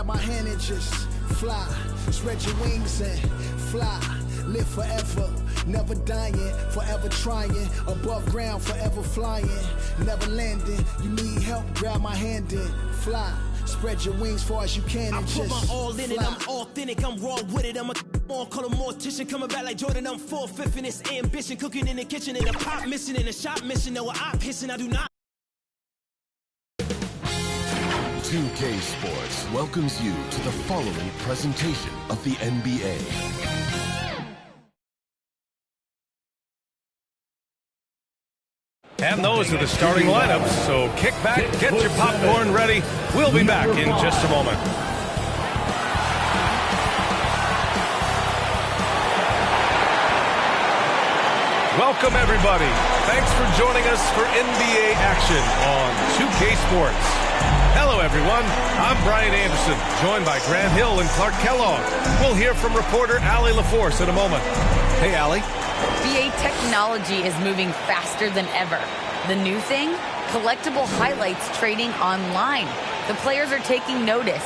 grab my hand and just fly. Spread your wings and fly. Live forever, never dying, forever trying. Above ground, forever flying, never landing. You need help, grab my hand and fly. Spread your wings far as you can and just I put my all in it, fly. I'm authentic, I'm raw with it. I'm a on, call a mortician, coming back like Jordan. I'm 4/5 in this ambition, cooking in the kitchen, and a pop missing, in a shop mission. No, I'm pissing, I do not. 2K Sports welcomes you to the following presentation of the NBA. And those are the starting lineups, so kick back, get your popcorn ready. We'll be back in just a moment. Welcome, everybody. Thanks for joining us for NBA action on 2K Sports. Hello, everyone. I'm Brian Anderson, joined by Grant Hill and Clark Kellogg. We'll hear from reporter Allie LaForce in a moment. Hey, Allie. NBA technology is moving faster than ever. The new thing? Collectible highlights trading online. The players are taking notice.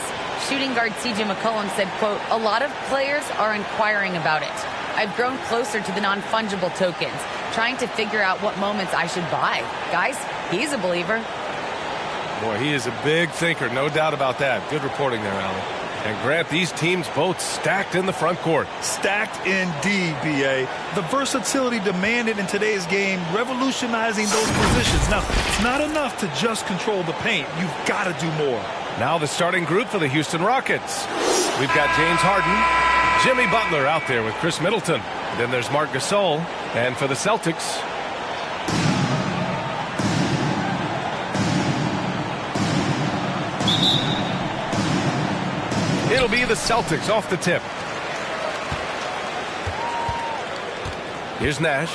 Shooting guard CJ McCollum said, quote, "A lot of players are inquiring about it. I've grown closer to the non-fungible tokens, trying to figure out what moments I should buy." Guys, he's a believer. Boy, he is a big thinker, no doubt about that. Good reporting there, Allie. And Grant, these teams both stacked in the front court. Stacked indeed, B.A. The versatility demanded in today's game, revolutionizing those positions. Now, it's not enough to just control the paint. You've got to do more. Now the starting group for the Houston Rockets. We've got James Harden, Jimmy Butler out there with Chris Middleton. Then there's Marc Gasol. And for the Celtics, it'll be the Celtics off the tip. Here's Nash.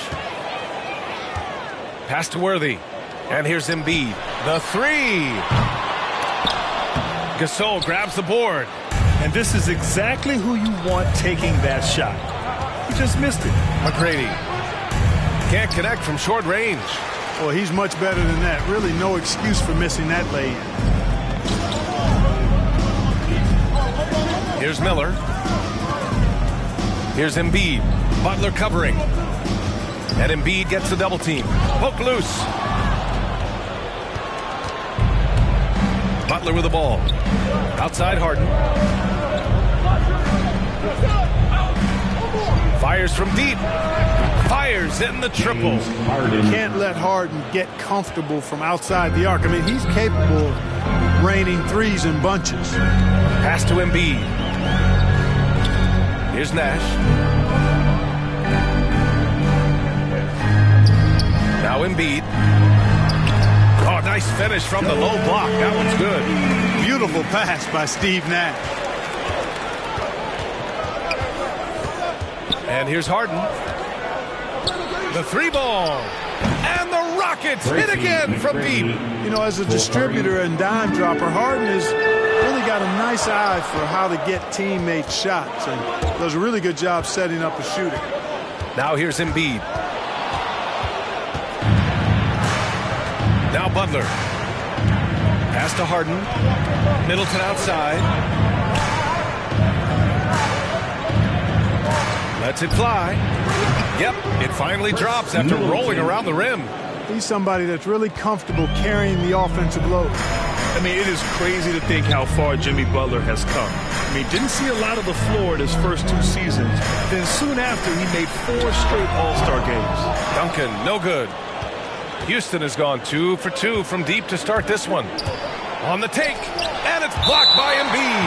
Pass to Worthy. And here's Embiid. The three. Gasol grabs the board. And this is exactly who you want taking that shot. He just missed it. McGrady can't connect from short range. Well, he's much better than that. Really no excuse for missing that lay-in. Here's Miller. Here's Embiid. Butler covering. And Embiid gets the double team. Poke loose. Butler with the ball. Outside Harden. Fires from deep. Fires in the triple. You can't let Harden get comfortable from outside the arc. I mean, he's capable of raining threes in bunches. Pass to Embiid. Here's Nash. Now Embiid. Oh, nice finish from the low block. That one's good. Beautiful pass by Steve Nash. And here's Harden. The three ball. And the Rockets hit again from deep. You know, as a distributor and dime dropper, Harden has really got a nice eye for how to get teammates shots and does a really good job setting up a shooter. Now here's Embiid. Now Butler. Pass to Harden. Middleton outside. Lets it fly. Yep, it finally drops after rolling around the rim. He's somebody that's really comfortable carrying the offensive load. I mean, it is crazy to think how far Jimmy Butler has come. I mean, didn't see a lot of the floor in his first two seasons. Then soon after, he made 4 straight All-Star games. Duncan, no good. Houston has gone 2 for 2 from deep to start this one. On the take, and it's blocked by Embiid.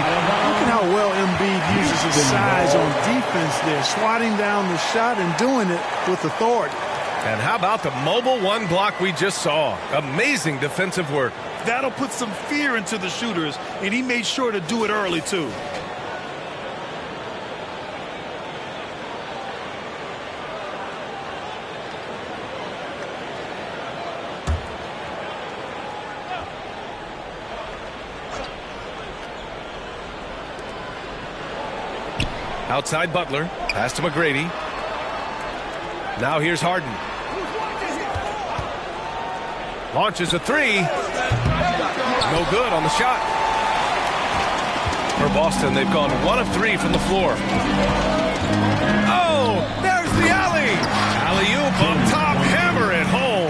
Look at how well Embiid uses his size on defense there, swatting down the shot and doing it with authority. And how about the mobile one block we just saw? Amazing defensive work. That'll put some fear into the shooters, and he made sure to do it early, too. Outside Butler. Pass to McGrady. Now here's Harden. Launches a three. No good on the shot. For Boston, they've gone 1 of 3 from the floor. Oh, there's the alley. Alley-oop on top, hammer it home.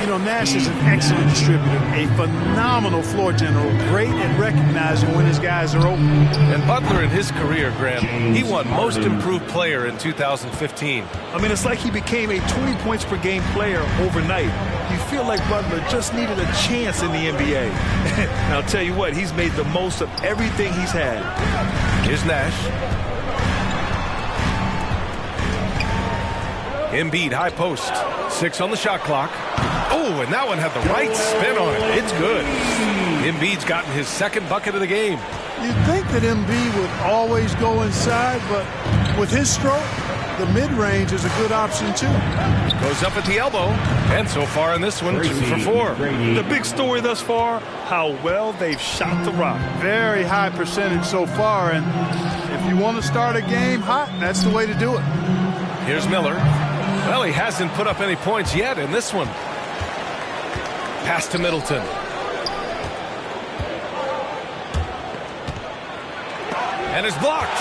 You know, Nash is an excellent distributor, a phenomenal floor general, great at recognizing when his guys are open. And Butler in his career, Graham, he won Most Improved Player in 2015. I mean, it's like he became a 20 points per game player overnight. You feel like Butler just needed a chance in the NBA. And I'll tell you what, he's made the most of everything he's had. Here's Nash. Embiid, high post. 6 on the shot clock. Oh, and that one had the right spin on it. It's good. Embiid's gotten his second bucket of the game. You'd think that Embiid would always go inside, but with his stroke, the mid-range is a good option too. Goes up at the elbow, and so far in this one, 2 for 4. The big story thus far, how well they've shot the rock. Very high percentage so far, and if you want to start a game hot, that's the way to do it. Here's Miller. Well, he hasn't put up any points yet in this one. Pass to Middleton. And it's blocked.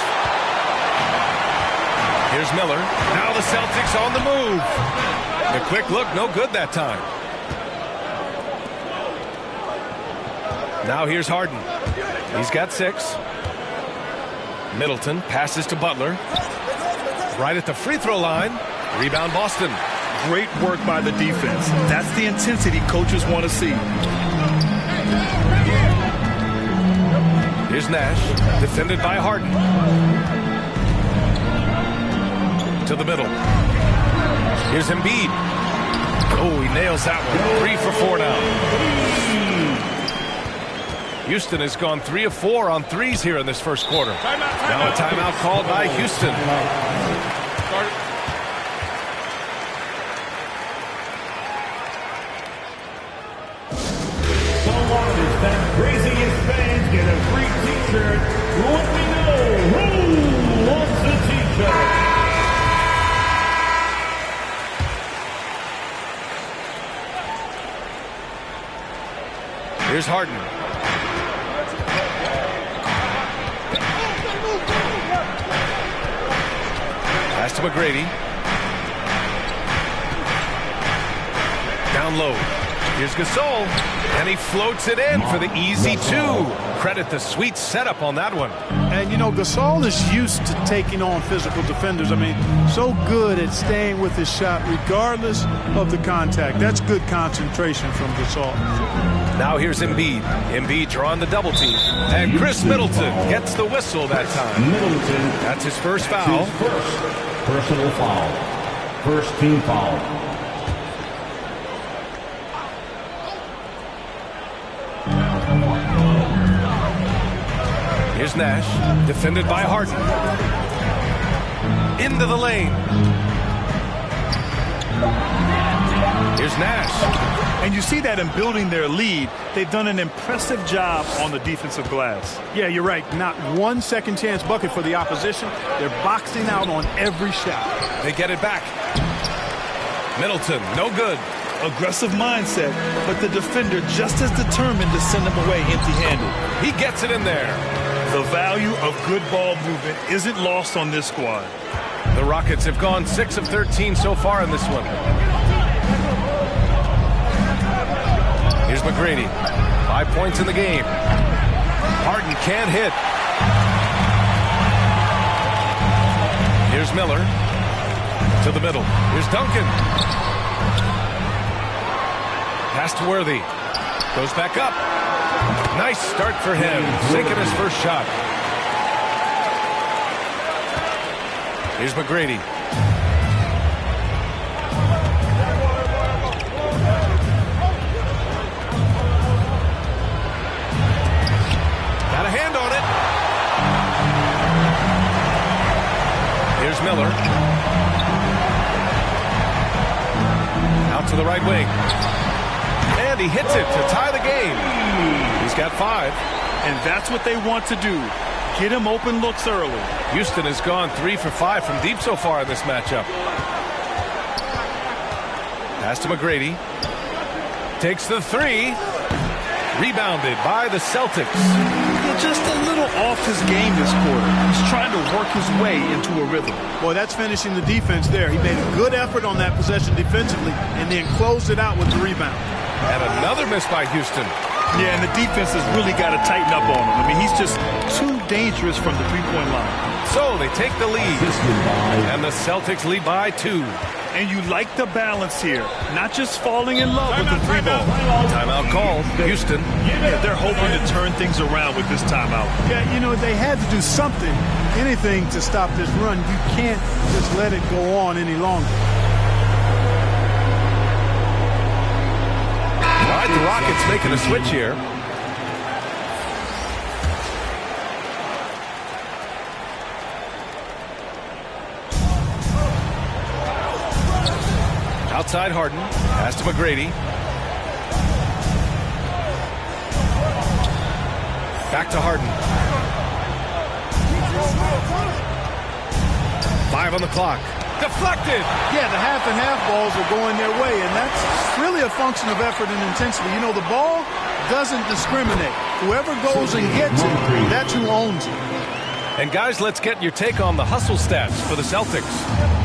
Here's Miller. Now the Celtics on the move. The quick look, no good that time. Now here's Harden. He's got 6. Middleton passes to Butler. Right at the free throw line. Rebound Boston. Great work by the defense. That's the intensity coaches want to see. Here's Nash, defended by Harden. To the middle. Here's Embiid. Oh, he nails that one. 3 for 4 now. Houston has gone 3 of 4 on threes here in this first quarter. Now a timeout called by Houston. Craziest fans get a free t-shirt. Let me know who wants a t-shirt. Here's Harden. Pass to McGrady. Down low. Here's Gasol, and he floats it in for the easy 2. Credit the sweet setup on that one. And, you know, Gasol is used to taking on physical defenders. I mean, so good at staying with his shot regardless of the contact. That's good concentration from Gasol. Now here's Embiid. Embiid drawing the double team. And Chris Middleton gets the whistle that time. Middleton. That's his first foul. His first personal foul. First team foul. Here's Nash, defended by Harden. Into the lane. Here's Nash. And you see that in building their lead, they've done an impressive job on the defensive glass. Yeah, you're right. Not one second chance bucket for the opposition. They're boxing out on every shot. They get it back. Middleton, no good. Aggressive mindset, but the defender just as determined to send him away empty-handed. He gets it in there. The value of good ball movement isn't lost on this squad. The Rockets have gone 6 of 13 so far in this one. Here's McGrady. 5 points in the game. Harden can't hit. Here's Miller. To the middle. Here's Duncan. Pass to Worthy. Goes back up. Nice start for him. Sinking his first shot. Here's McGrady. Got a hand on it. Here's Miller. Out to the right wing. And he hits it to tie the game. He's got 5. And that's what they want to do. Get him open looks early. Houston has gone 3 for 5 from deep so far in this matchup. Pass to McGrady. Takes the 3. Rebounded by the Celtics. Just a little off his game this quarter. He's trying to work his way into a rhythm. Boy, that's finishing the defense there. He made a good effort on that possession defensively and then closed it out with the rebound. And another miss by Houston. Yeah, and the defense has really got to tighten up on him. I mean, he's just too dangerous from the three-point line. So they take the lead. And the Celtics lead by 2. And you like the balance here. Not just falling in love with the three ball. Timeout called. Houston. Yeah, they're hoping to turn things around with this timeout. Yeah, you know, they had to do something, anything to stop this run. You can't just let it go on any longer. All right, the Rockets making a switch here. Outside Harden. Pass to McGrady. Back to Harden. 5 on the clock. Deflected. Yeah, the half-and-half balls are going their way, and that's really a function of effort and intensity. You know, the ball doesn't discriminate. Whoever goes and gets it, that's who owns it. And guys, let's get your take on the hustle stats for the Celtics.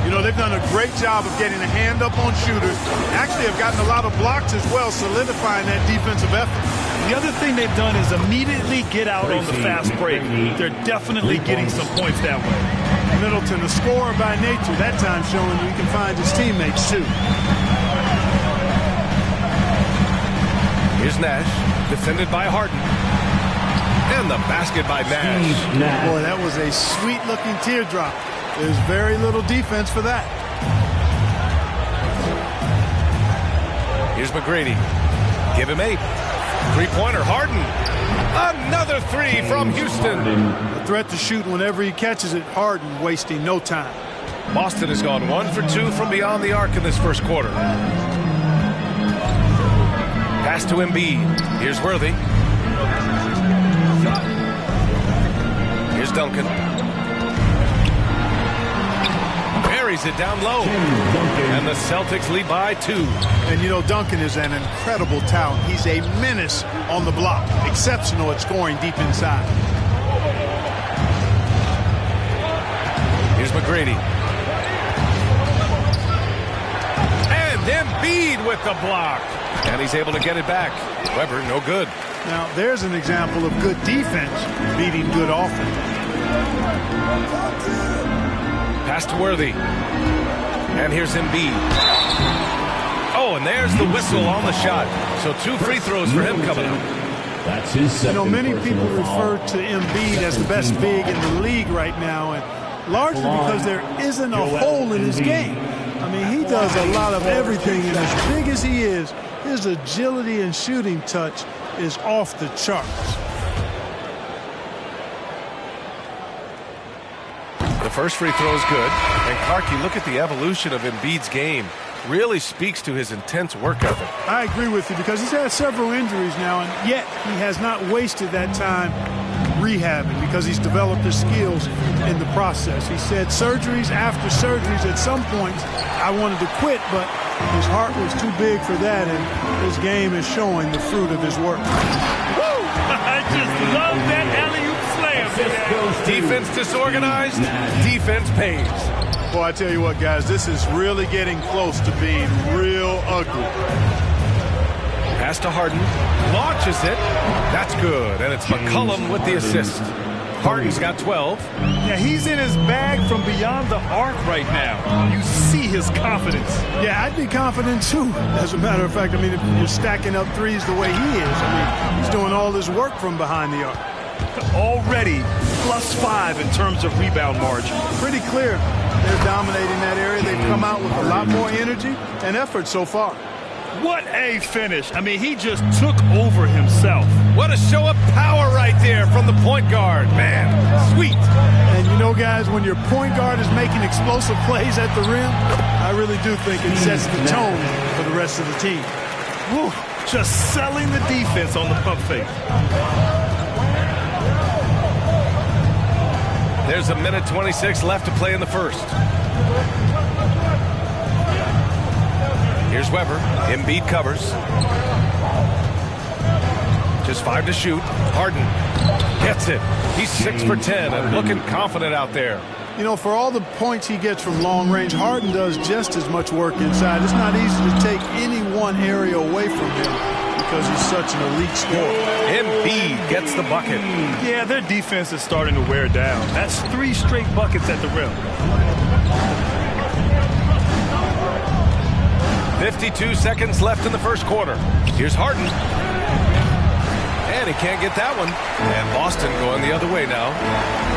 You know, they've done a great job of getting a hand up on shooters. Actually have gotten a lot of blocks as well, solidifying that defensive effort. The other thing they've done is immediately get out on the fast break. They're definitely getting some points that way. Middleton, the scorer by nature, that time showing he can find his teammates too. Here's Nash, defended by Harden. And the basket by Nash. Boy, that was a sweet-looking teardrop. There's very little defense for that. Here's McGrady. Give him 8. Three-pointer, Harden. Another 3 from Houston. A threat to shoot whenever he catches it. Harden wasting no time. Boston has gone 1 for 2 from beyond the arc in this first quarter. Pass to Embiid. Here's Worthy. Here's Duncan. Buries it down low. And the Celtics lead by 2. And you know, Duncan is an incredible talent. He's a menace on the block. Exceptional at scoring deep inside. Here's McGrady. And Embiid with the block. And he's able to get it back. Weber, no good. Now, there's an example of good defense beating good offense. Pass to Worthy. And here's Embiid. Oh, and there's the whistle on the shot. So 2 free throws for him coming up. That's his You know, second many people personal refer to Embiid as the best big in the league right now, and largely because there isn't a hole in his game. I mean, he does a lot of everything, and as big as he is, his agility and shooting touch is off the charts. The first free throw is good. And Clark, you look at the evolution of Embiid's game. Really speaks to his intense work ethic. I agree with you because he's had several injuries now, and yet he has not wasted that time rehabbing because he's developed his skills in the process. He said surgeries after surgeries, at some points I wanted to quit, but his heart was too big for that, and his game is showing the fruit of his work. Woo! I just love that alley-oop slam. Defense disorganized, defense pays. Boy, I tell you what, guys, this is really getting close to being real ugly. Pass to Harden. Launches it. That's good. And it's McCollum with the assist. Harden's got 12. Yeah, he's in his bag from beyond the arc right now. You see his confidence. Yeah, I'd be confident, too. As a matter of fact, I mean, if you're stacking up threes the way he is, I mean, he's doing all this work from behind the arc. Already +5 in terms of rebound margin. Pretty clear. They're dominating that area. They've come out with a lot more energy and effort so far. What a finish. I mean, he just took over himself. What a show of power right there from the point guard. Man, sweet. And you know, guys, when your point guard is making explosive plays at the rim, I really do think it sets the tone for the rest of the team. Woo, just selling the defense on the pump fake. There's 1:26 left to play in the first. Here's Weber. Embiid covers. Just 5 to shoot. Harden gets it. He's 6 for 10 and looking confident out there. You know, for all the points he gets from long range, Harden does just as much work inside. It's not easy to take any one area away from him because he's such an elite scorer. Embiid gets the bucket. Yeah, their defense is starting to wear down. That's 3 straight buckets at the rim. 52 seconds left in the first quarter. Here's Harden. And he can't get that one. And Boston going the other way now.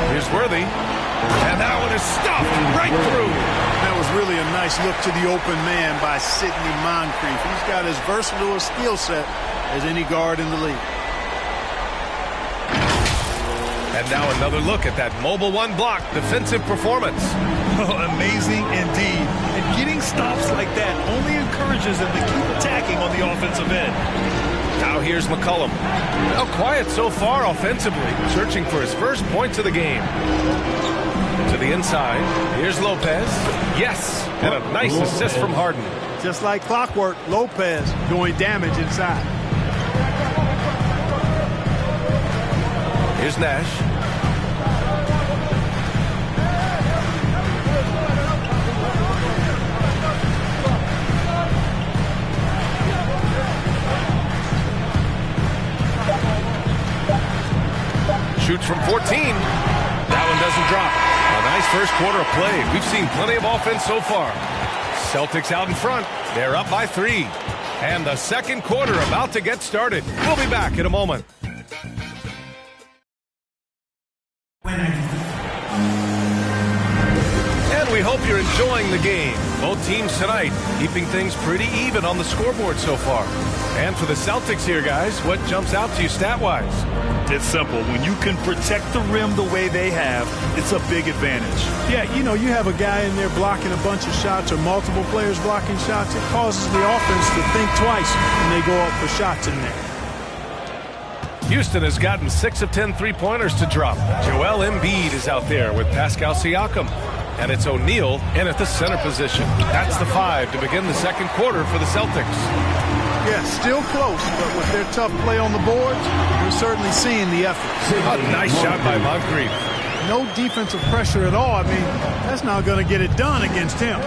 Here's Worthy. And that one is stuffed right through. That was really a nice look to the open man by Sidney Moncrief. He's got as versatile a skill set as any guard in the league. And now another look at that mobile one block defensive performance. Amazing indeed. And getting stops like that only encourages them to keep attacking on the offensive end. Now here's McCollum. Now quiet so far offensively, searching for his first points of the game. To the inside. Here's Lopez. Yes, and a nice assist from Harden. Just like clockwork, Lopez doing damage inside. Here's Nash. Shoots from 14. That one doesn't drop. A nice first quarter of play. We've seen plenty of offense so far. Celtics out in front. They're up by 3. And the second quarter about to get started. We'll be back in a moment. And we hope you're enjoying the game. Both teams tonight keeping things pretty even on the scoreboard so far. And for the Celtics here, guys, what jumps out to you stat-wise? It's simple. When you can protect the rim the way they have, it's a big advantage. Yeah, you know, you have a guy in there blocking a bunch of shots or multiple players blocking shots. It causes the offense to think twice when they go up for shots in there. Houston has gotten 6 of 10 three-pointers to drop. Joel Embiid is out there with Pascal Siakam. And it's O'Neal in at the center position. That's the 5 to begin the second quarter for the Celtics. Yeah, still close, but with their tough play on the boards, we're certainly seeing the effort. A nice shot by Moncrief. No defensive pressure at all. I mean, that's not going to get it done against him.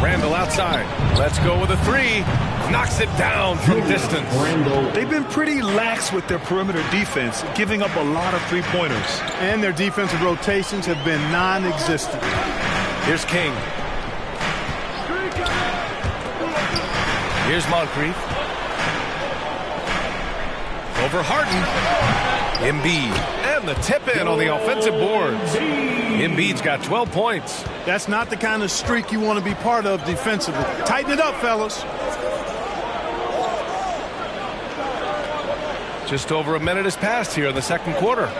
Randall outside. Let's go with a 3. Knocks it down from distance. They've been pretty lax with their perimeter defense, giving up a lot of three-pointers. And their defensive rotations have been non-existent. Here's King. Here's Moncrief. Over Harden. Embiid. And the tip-in on the offensive boards. Embiid's got 12 points. That's not the kind of streak you want to be part of defensively. Tighten it up, fellas. Just over a minute has passed here in the second quarter.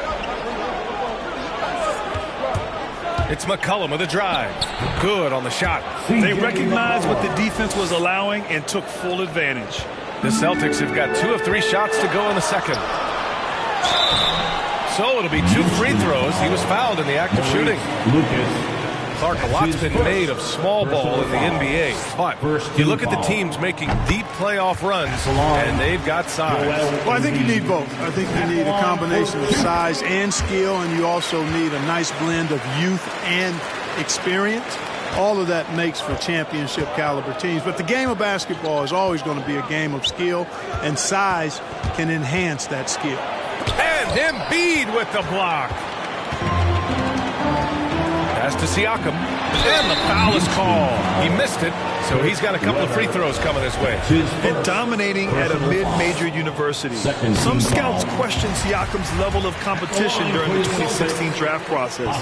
It's McCollum with a drive. Good on the shot. They recognized what the defense was allowing and took full advantage. The Celtics have got 2 of 3 shots to go in the second. So it'll be 2 free throws. He was fouled in the act of shooting. Clark, a lot's been made of small ball in the NBA. But you look at the teams making deep playoff runs, and they've got size. Well, I think you need both. I think you need a combination of size and skill, and you also need a nice blend of youth and experience. All of that makes for championship caliber teams. But the game of basketball is always going to be a game of skill, and size can enhance that skill. And Embiid with the block. Pass to Siakam. And the foul is called. He missed it, so he's got a couple of free throws coming his way. And dominating at a mid-major university. Some scouts question Siakam's level of competition during the 2016 draft process,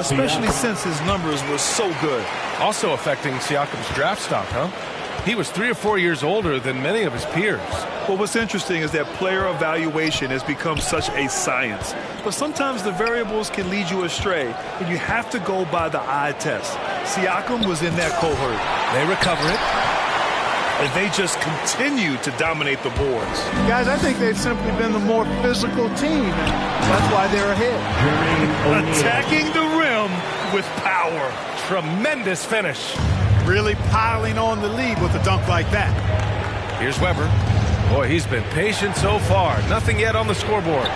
especially since his numbers were so good. Also affecting Siakam's draft stock, huh? He was 3 or 4 years older than many of his peers. Well, what's interesting is that player evaluation has become such a science. But sometimes the variables can lead you astray, and you have to go by the eye test. Siakam was in that cohort. They recover it. And they just continue to dominate the boards. Guys, I think they've simply been the more physical team. That's why they're ahead. Attacking the rim with power. Tremendous finish. Really piling on the lead with a dunk like that. Here's Weber. Boy, he's been patient so far. Nothing yet on the scoreboard.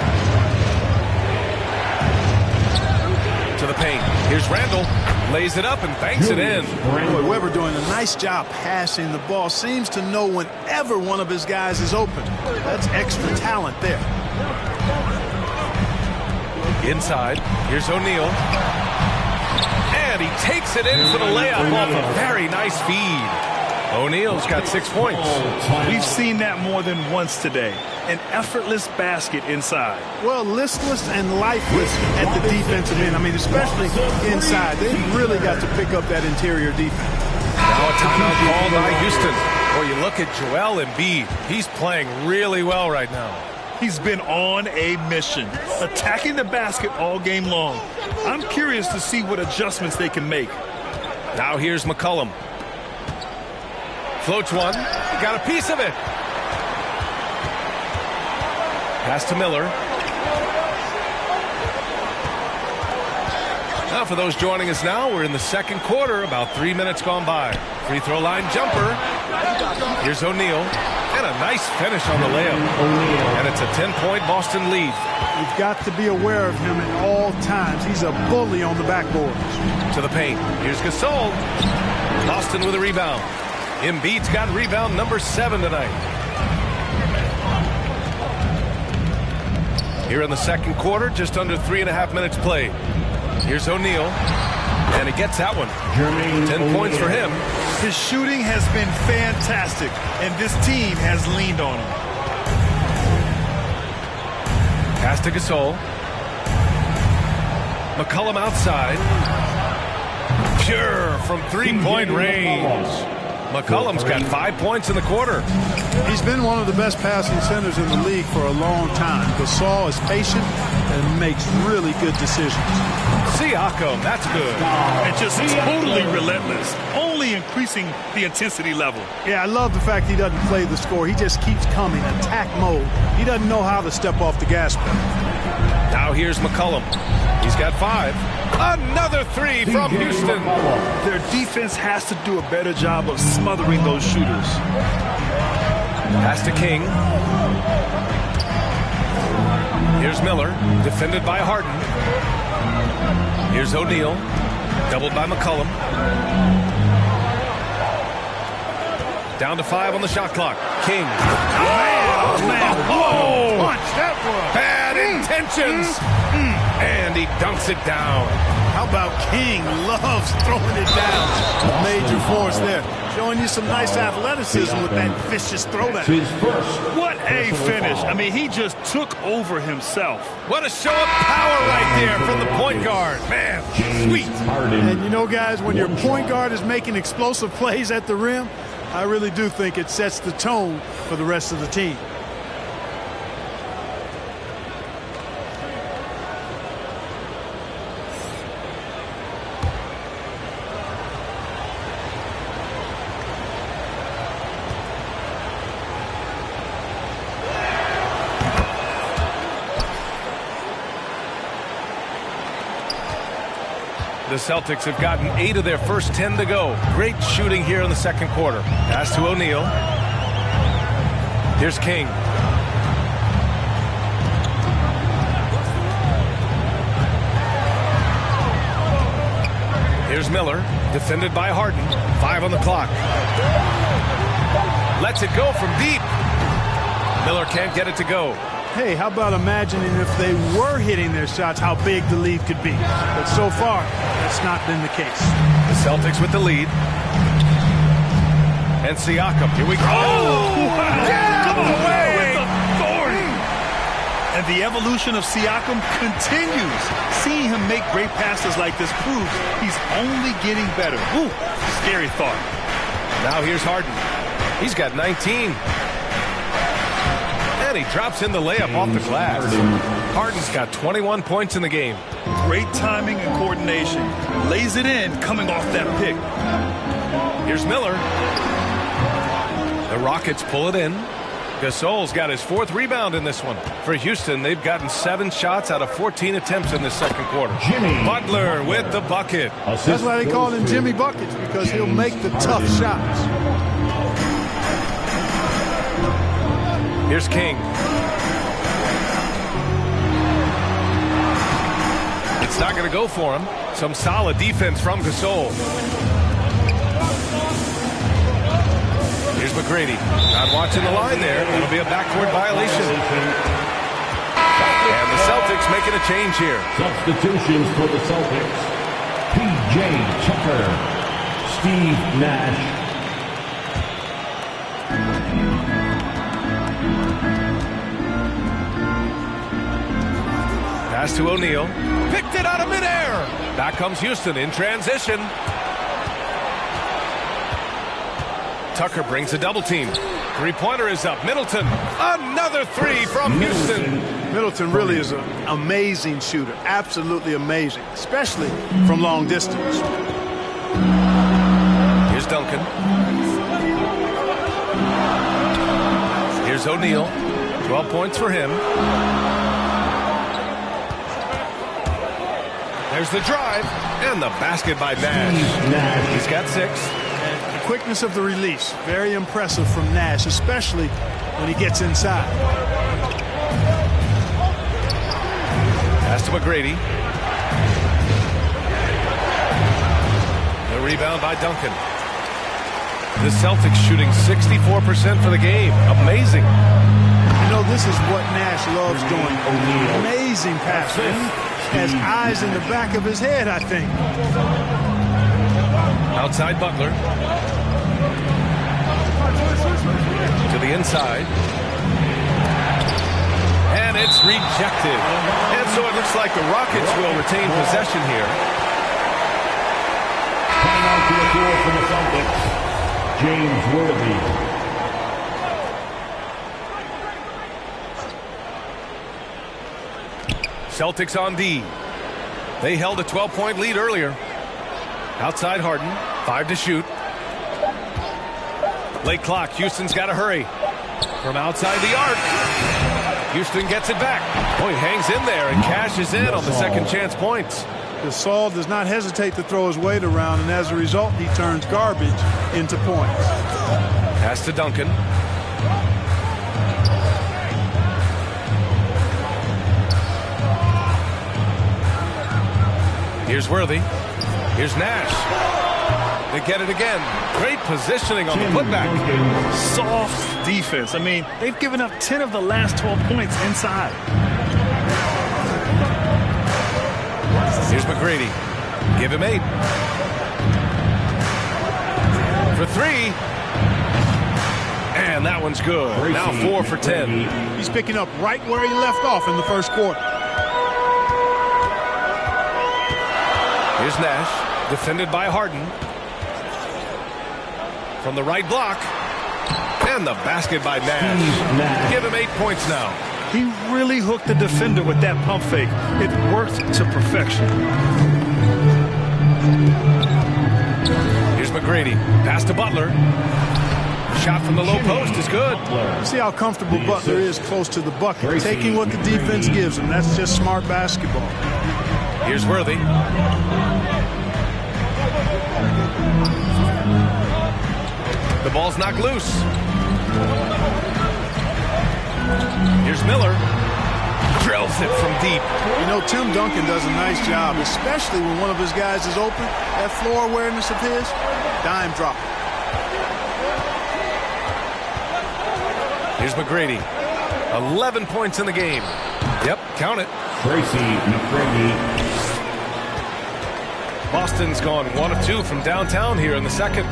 To the paint. Here's Randall. Lays it up and banks it in. Boy, Weber doing a nice job passing the ball. Seems to know whenever one of his guys is open. That's extra talent there. Inside. Here's O'Neal. And he takes it in for the layup off a very nice feed. O'Neal's got 6 points. We've seen that more than once today. An effortless basket inside. Well, listless and lifeless at the defensive end. I mean, especially inside. They really got to pick up that interior defense. Now a timeout called by Houston. Or you look at Joel Embiid. He's playing really well right now. He's been on a mission, attacking the basket all game long. I'm curious to see what adjustments they can make. Now here's McCollum. Floats one. Got a piece of it. Pass to Miller. Now for those joining us now, we're in the second quarter, about 3 minutes gone by. Free throw line jumper. Here's O'Neal. And a nice finish on the layup. And it's a 10-point Boston lead. You've got to be aware of him at all times. He's a bully on the backboard. To the paint. Here's Gasol. Boston with a rebound. Embiid's got rebound number 7 tonight. Here in the second quarter, just under 3.5 minutes played. Here's O'Neal. And he gets that one. 10 points for him. His shooting has been fantastic, and this team has leaned on him. Pass to Gasol. McCollum outside. Pure from three-point range. McCollum's got 5 points in the quarter. He's been one of the best passing centers in the league for a long time. Gasol is patient and makes really good decisions. Siakam, that's good. And just totally relentless, only increasing the intensity level. Yeah, I love the fact he doesn't play the score. He just keeps coming, attack mode. He doesn't know how to step off the gas pedal. Now here's McCollum. He's got 5. Another 3 from Houston. Their defense has to do a better job of smothering those shooters. Pass to King. Here's Miller, defended by Harden. Here's O'Neal, doubled by McCollum. Down to 5 on the shot clock. King. Oh, man. Oh, punch that was. Bad intentions. And he dunks it down. How about King loves throwing it down? A major force there. Showing you some nice athleticism with that vicious throwdown. What a finish. I mean, he just took over himself. What a show of power right there from the point guard. Man, sweet. And you know, guys, when your point guard is making explosive plays at the rim, I really do think it sets the tone for the rest of the team. The Celtics have gotten 8 of their first 10 to go. Great shooting here in the second quarter. Pass to O'Neal. Here's King. Here's Miller, defended by Harden. 5 on the clock. Lets it go from deep. Miller can't get it to go. Hey, how about imagining if they were hitting their shots, how big the lead could be. But so far, that's not been the case. The Celtics with the lead. And Siakam, here we go. Oh! Yeah! Come away! With authority. And the evolution of Siakam continues. Seeing him make great passes like this proves he's only getting better. Ooh, scary thought. Now here's Harden. He's got 19. And he drops in the layup off the glass. Harden's got 21 points in the game. Great timing and coordination. Lays it in coming off that pick. Here's Miller. The Rockets pull it in. Gasol's got his 4th rebound in this one. For Houston, they've gotten 7 shots out of 14 attempts in this second quarter. Butler with the bucket. That's why they call him Jimmy Buckets, because he'll make the tough shots. Here's King. It's not going to go for him. Some solid defense from Gasol. Here's McGrady. Not watching the line there. It'll be a backcourt violation. And the Celtics making a change here. Substitutions for the Celtics. P.J. Tucker. Steve Nash. Pass to O'Neal. Picked it out of midair. Back comes Houston in transition. Tucker brings a double team. Three-pointer is up. Middleton. Another three from Houston. Middleton really is an amazing shooter. Absolutely amazing, especially from long distance. Here's Duncan. Here's O'Neal. 12 points for him. There's the drive and the basket by Nash. He's got 6. The quickness of the release, very impressive from Nash, especially when he gets inside. Pass to McGrady. The rebound by Duncan. The Celtics shooting 64% for the game. Amazing. You know, this is what Nash loves doing. Amazing passer. He has eyes in the back of his head, I think. Outside Butler. To the inside. And it's rejected. And so it looks like the Rockets will retain possession here. Coming out to the floor for the Celtics, James Worthy. Celtics on D. They held a 12-point lead earlier. Outside Harden. 5 to shoot. Late clock. Houston's got to hurry. From outside the arc. Houston gets it back. Oh, he hangs in there and cashes in on the second chance points. Gasol does not hesitate to throw his weight around, and as a result, he turns garbage into points. Pass to Duncan. Here's Worthy. Here's Nash. They get it again. Great positioning on the putback. Soft defense. I mean, they've given up 10 of the last 12 points inside. Here's McGrady. Give him 8. For 3. And that one's good. Now 4 for 10. He's picking up right where he left off in the first quarter. Here's Nash, defended by Harden. From the right block. And the basket by Nash. Give him 8 points now. He really hooked the defender with that pump fake. It worked to perfection. Here's McGrady. Pass to Butler. Shot from the low post is good. See how comfortable Butler is close to the bucket. Taking what the defense gives him. That's just smart basketball. Here's Worthy. The ball's knocked loose. Here's Miller. Drills it from deep. You know, Tim Duncan does a nice job, especially when one of his guys is open. That floor awareness of his, dime drop. Here's McGrady. 11 points in the game. Yep, count it. Tracy McGrady. Boston's gone 1 of 2 from downtown here in the second.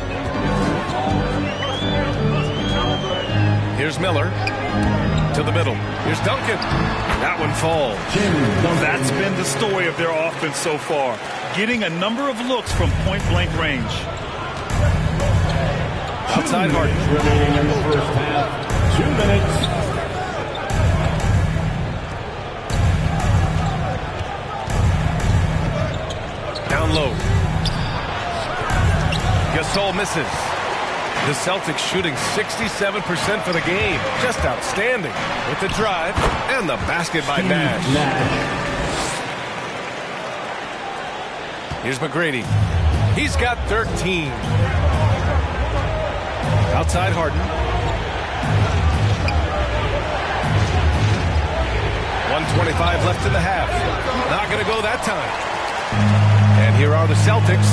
Here's Miller. To the middle. Here's Duncan. That one falls. That's been the story of their offense so far. Getting a number of looks from point-blank range. Outside Harden. Remaining in the first half. 2 minutes. Down low. Gasol misses. The Celtics shooting 67% for the game. Just outstanding. With the drive and the basket by Nash. Here's McGrady. He's got 13. Outside Harden. 1:25 left in the half. Not going to go that time. And here are the Celtics.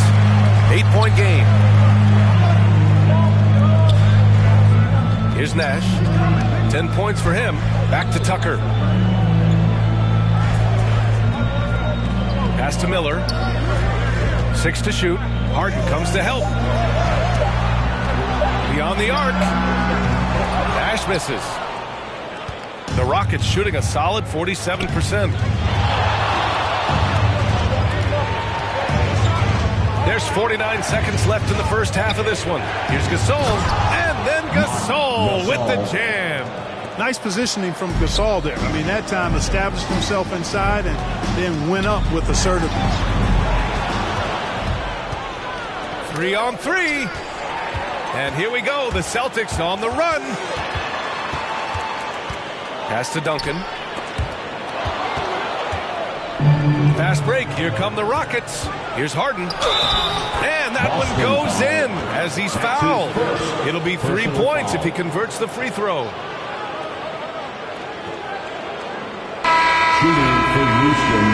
8-point game. Here's Nash. 10 points for him. Back to Tucker. Pass to Miller. 6 to shoot. Harden comes to help. Beyond the arc. Nash misses. The Rockets shooting a solid 47%. There's 49 seconds left in the first half of this one. Here's Gasol, and then Gasol with the jam. Nice positioning from Gasol there. I mean, that time established himself inside and then went up with assertiveness. 3-on-3. And here we go. The Celtics on the run. Pass to Duncan. Fast break. Here come the Rockets. Here's Harden. And that one goes in as he's fouled. It'll be 3 points if he converts the free throw. Shooting for Houston,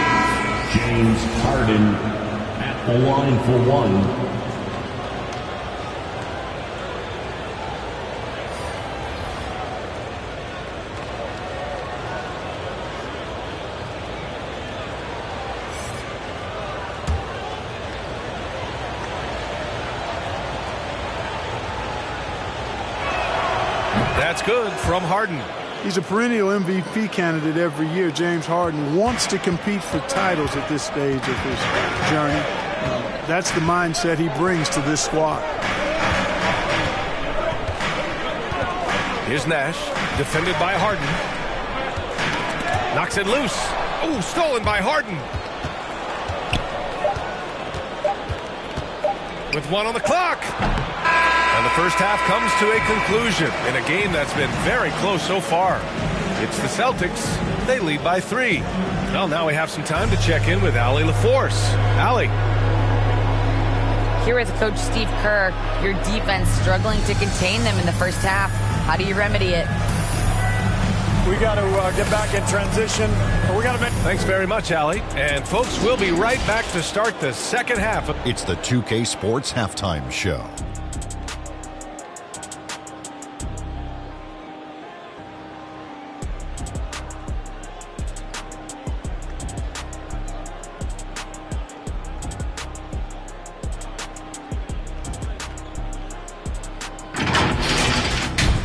James Harden at the line for one. That's good from Harden. He's a perennial MVP candidate every year. James Harden wants to compete for titles at this stage of his journey. That's the mindset he brings to this squad. Here's Nash, defended by Harden. Knocks it loose. Oh, stolen by Harden. With 1 on the clock. And the first half comes to a conclusion in a game that's been very close so far. It's the Celtics. They lead by 3. Well, now we have some time to check in with Allie LaForce. Allie. Here with Coach Steve Kerr, your defense struggling to contain them in the first half. How do you remedy it? We got to get back in transition. We got to make. Thanks very much, Allie. And folks, we'll be right back to start the second half. It's the 2K Sports Halftime Show.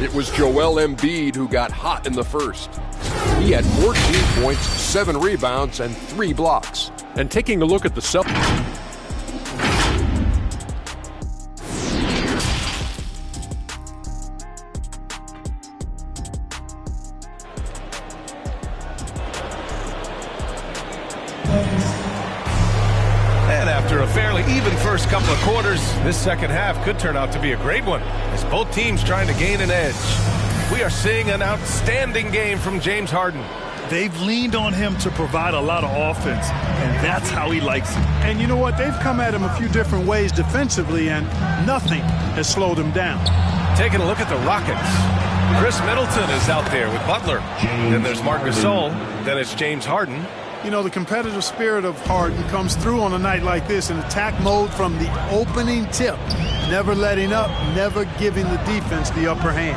It was Joel Embiid who got hot in the first. He had 14 points, 7 rebounds, and 3 blocks. And taking a look at the Celtics. And after a fairly even first couple of quarters, this second half could turn out to be a great one as both teams trying to gain an edge. We are seeing an outstanding game from James Harden. They've leaned on him to provide a lot of offense, and that's how he likes it. And you know what? They've come at him a few different ways defensively, and nothing has slowed him down. Taking a look at the Rockets. Chris Middleton is out there with Butler. Then there's Marc Gasol. Then it's James Harden. You know, the competitive spirit of Harden comes through on a night like this in attack mode from the opening tip. Never letting up, never giving the defense the upper hand.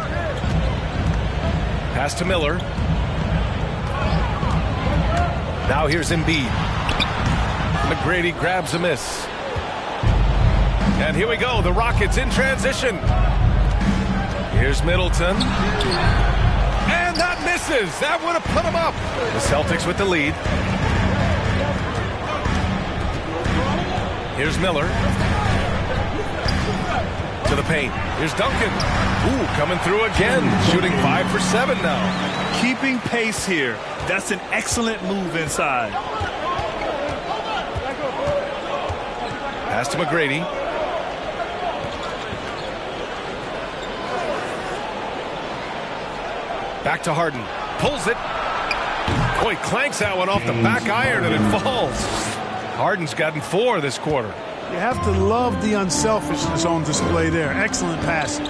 Pass to Miller. Now here's Embiid. McGrady grabs a miss. And here we go, the Rockets in transition. Here's Middleton. And that misses. That would have put him up. The Celtics with the lead. Here's Miller. To the paint. Here's Duncan. Ooh, coming through again. Shooting 5 for 7 now. Keeping pace here. That's an excellent move inside. Pass to McGrady. Back to Harden. Pulls it. Boy, clanks that one off the back iron and it falls. Harden's gotten 4 this quarter. You have to love the unselfishness on display there. Excellent passing.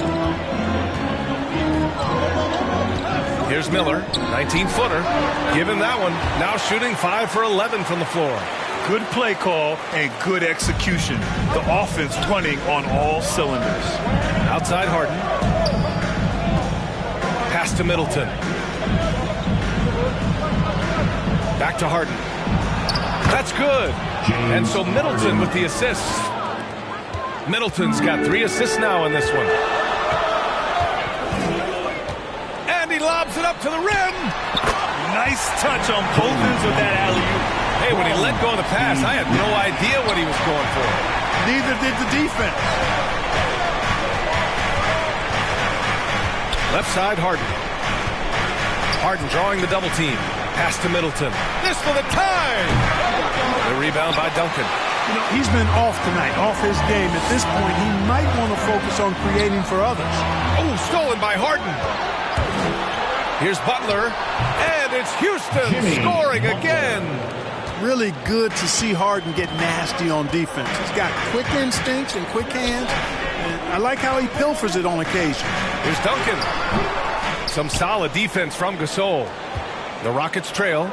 Here's Miller, 19-footer. Give him that one. Now shooting 5 for 11 from the floor. Good play call and good execution. The offense running on all cylinders. Outside Harden. Pass to Middleton. Back to Harden. That's good. And so Middleton with the assists. Middleton's got 3 assists now in this one. And he lobs it up to the rim. Nice touch on both ends of that alley-oop. Hey, when he let go of the pass, I had no idea what he was going for. Neither did the defense. Left side, Harden. Harden drawing the double team. Pass to Middleton. This for the tie. The rebound by Duncan. You know, he's been off tonight, off his game. At this point, he might want to focus on creating for others. Oh, stolen by Harden. Here's Butler. And it's Houston scoring again. Really good to see Harden get nasty on defense. He's got quick instincts and quick hands. And I like how he pilfers it on occasion. Here's Duncan. Some solid defense from Gasol. The Rockets trail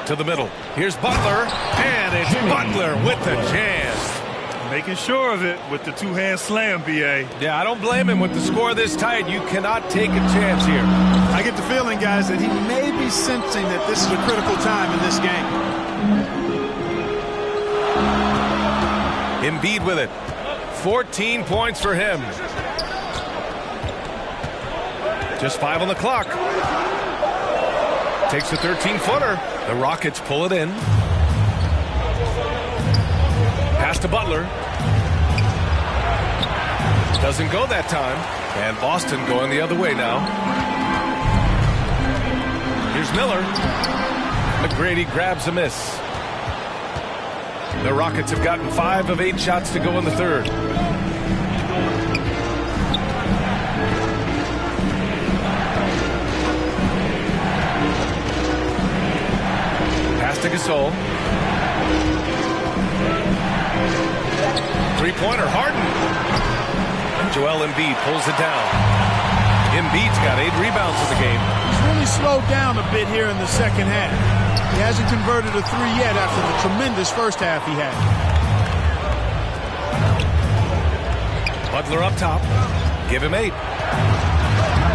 to the middle. Here's Butler. And it's Butler with the jam. Making sure of it with the two-hand slam, B.A. Yeah, I don't blame him with the score this tight. You cannot take a chance here. I get the feeling, guys, that he may be sensing that this is a critical time in this game. Embiid with it. 14 points for him. Just 5 on the clock. Takes a 13-footer. The Rockets pull it in. Pass to Butler. Doesn't go that time. And Boston going the other way now. Here's Miller. McGrady grabs a miss. The Rockets have gotten 5 of 8 shots to go in the third. Pass to Gasol. Three-pointer, Harden. Joel Embiid pulls it down. Embiid's got 8 rebounds in the game. He's really slowed down a bit here in the second half. He hasn't converted a 3 yet after the tremendous first half he had. Butler up top. Give him 8.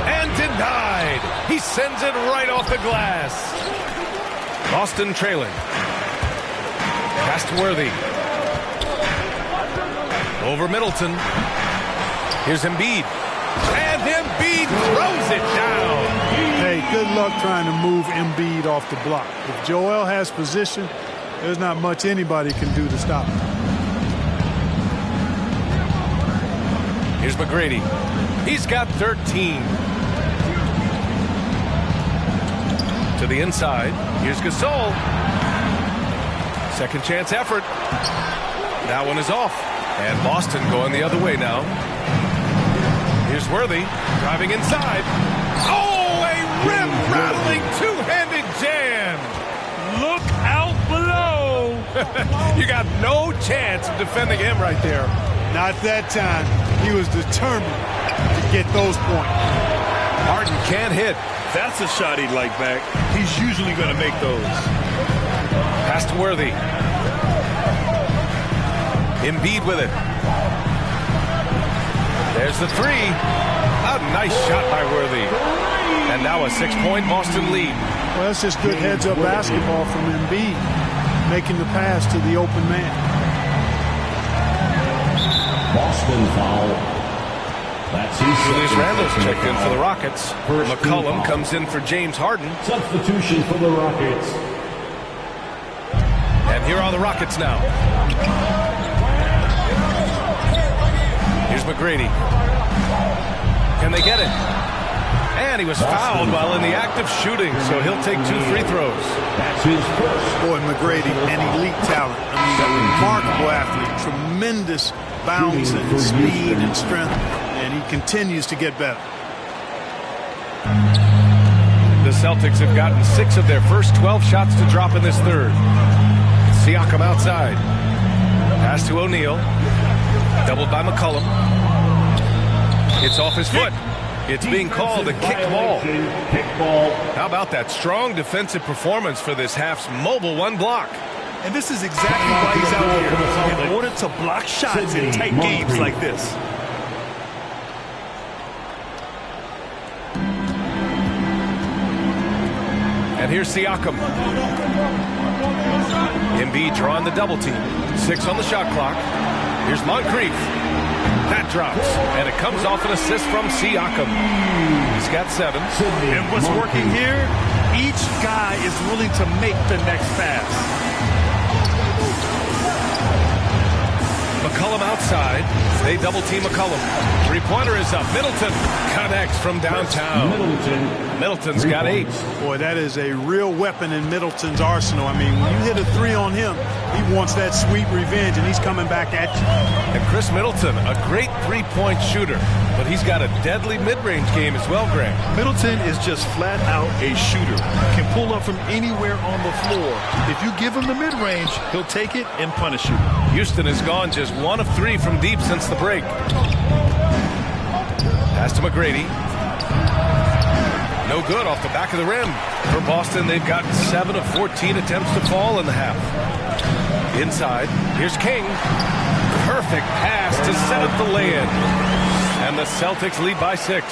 And denied. He sends it right off the glass. Boston trailing. Pass to Worthy. Over Middleton. Here's Embiid. And Embiid throws it down. Hey, good luck trying to move Embiid off the block. If Joel has position, there's not much anybody can do to stop him. Here's McGrady. He's got 13. To the inside. Here's Gasol. Second chance effort. That one is off. And Boston going the other way now. Here's Worthy driving inside. Oh, a rim-rattling two-handed jam. Look out below. You got no chance of defending him right there. Not that time. He was determined to get those points. Harden can't hit. That's a shot he'd like back. He's usually going to make those. Pass to Worthy. Embiid with it. There's the 3. A nice shot by Worthy. And now a 6-point Boston lead. Well, that's just good heads-up basketball from Embiid, making the pass to the open man. Boston foul. That's Julius Randle's checked in for the Rockets. McCollum comes in for James Harden. Substitution for the Rockets. And here are the Rockets now. Here's McGrady. Can they get it? And he was fouled while in the act of shooting, so he'll take 2 free throws. That's his first. Boy, McGrady, an elite talent. I mean, a remarkable athlete. Tremendous bounce and speed and strength, and he continues to get better. The Celtics have gotten 6 of their first 12 shots to drop in this third. Siakam outside. Pass to O'Neal. Doubled by McCollum. It's off his foot. It's being called a kick ball. How about that strong defensive performance for this half's mobile one block? And this is exactly why he's out here, in order to block shots in tight games like this. And here's Siakam. Embiid drawing the double team. 6 on the shot clock. Here's Moncrief. That drops, and it comes off an assist from Siakam. He's got 7. And what's working here? Each guy is willing to make the next pass. McCollum outside. They double team McCollum. Three-pointer is up. Middleton connects from downtown. Middleton's got 8. Boy, that is a real weapon in Middleton's arsenal. I mean, when you hit a 3 on him, he wants that sweet revenge, and he's coming back at you. And Chris Middleton, a great three-point shooter, but he's got a deadly mid-range game as well, Greg. Middleton is just flat out a shooter. Can pull up from anywhere on the floor. If you give him the mid-range, he'll take it and punish you. Houston has gone just 1 of 3 from deep since the break. Pass to McGrady. No good off the back of the rim. For Boston, they've gotten 7 of 14 attempts to fall in the half. Inside, here's King. Perfect pass to set up the lay-in. And the Celtics lead by 6.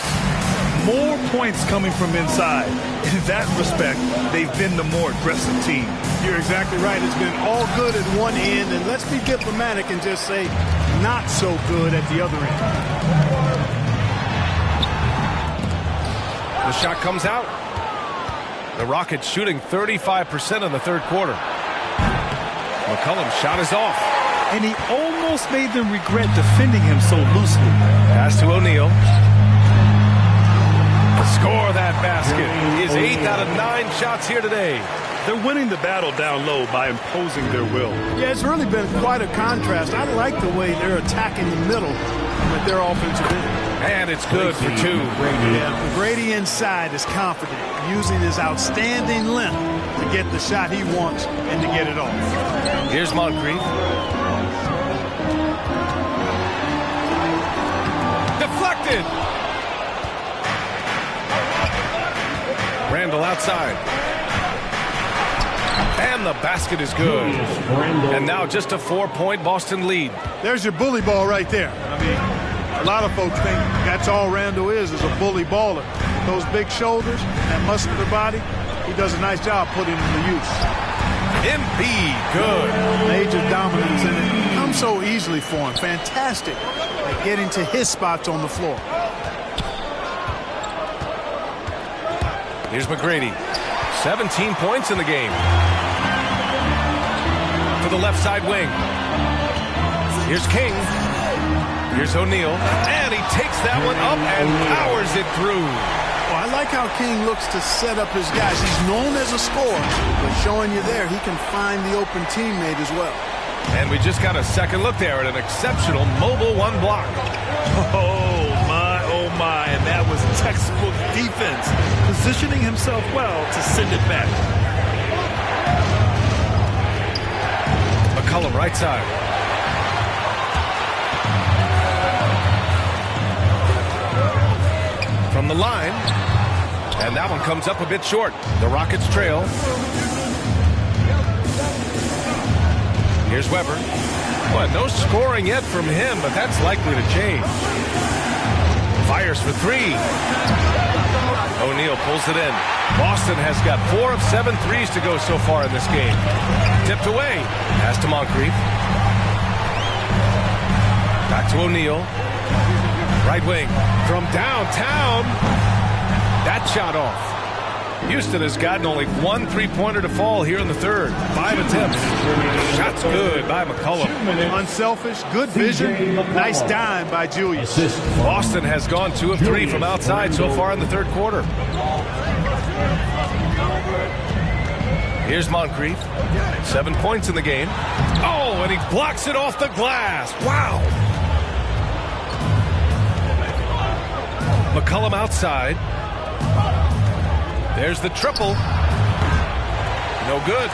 More points coming from inside. In that respect, they've been the more aggressive team. You're exactly right. It's been all good at one end, and let's be diplomatic and just say not so good at the other end. The shot comes out. The Rockets shooting 35% in the third quarter. McCollum's shot is off. And he almost made them regret defending him so loosely. Pass to O'Neal. Score that basket. His 8th out of 9 shots here today. They're winning the battle down low by imposing their will. Yeah, it's really been quite a contrast. I like the way they're attacking the middle with their offensive end. And it's good for 2. Yeah, Brady inside is confident, using his outstanding length to get the shot he wants and to get it off. Here's Moncrief. Deflected. Randall outside. And the basket is good. And now just a 4-point Boston lead. There's your bully ball right there. I mean, a lot of folks think that's all Randall is a bully baller. Those big shoulders, that muscular body, he does a nice job putting them to use. Embiid, good. Major dominance, and it comes so easily for him. Fantastic at getting to his spots on the floor. Here's McGrady. 17 points in the game. To the left side wing. Here's King. Here's O'Neal. And he takes that one up and powers it through. Well, I like how King looks to set up his guys. He's known as a scorer, but showing you there, he can find the open teammate as well. And we just got a second look there at an exceptional mobile one block. Oh, my. And that was textbook defense. Positioning himself well to send it back. McCollum right side. From the line. And that one comes up a bit short. The Rockets trail. Here's Weber. Well, no scoring yet from him, but that's likely to change. Fires for 3. O'Neal pulls it in. Boston has got 4 of 7 threes to go so far in this game. Tipped away. Pass to Moncrief. Back to O'Neal. Right wing. From downtown. That shot off. Houston has gotten only 1 3-pointer to fall here in the third. 5 attempts. Shots good by McCollum. Unselfish, good vision. Nice dime by Julius. Boston has gone 2 of 3 from outside so far in the third quarter. Here's Moncrief. 7 points in the game. Oh, and he blocks it off the glass. Wow. McCollum outside. There's the triple. No good.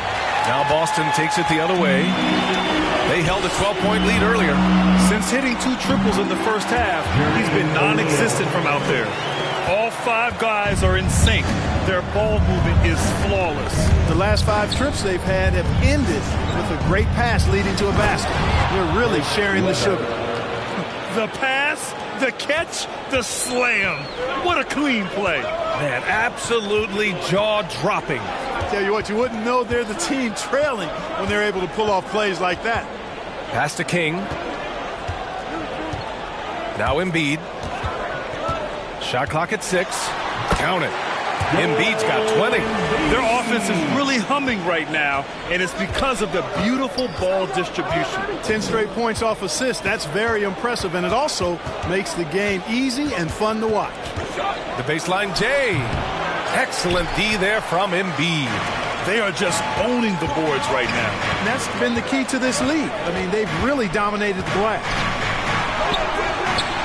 Now Boston takes it the other way. They held a 12-point lead earlier. Since hitting 2 triples in the first half, he's been non-existent from out there. 5 guys are in sync. Their ball movement is flawless. The last 5 trips they've had have ended with a great pass leading to a basket. They're really sharing the sugar. The pass, the catch, the slam. What a clean play. Man, absolutely jaw-dropping. Tell you what, you wouldn't know they're the team trailing when they're able to pull off plays like that. Pass to King. Now Embiid. Shot clock at 6. Count it. Embiid's got 20. Their offense is really humming right now, and it's because of the beautiful ball distribution. 10 straight points off assists. That's very impressive, and it also makes the game easy and fun to watch. The baseline J. Excellent D there from Embiid. They are just owning the boards right now. And that's been the key to this league. I mean, they've really dominated the glass.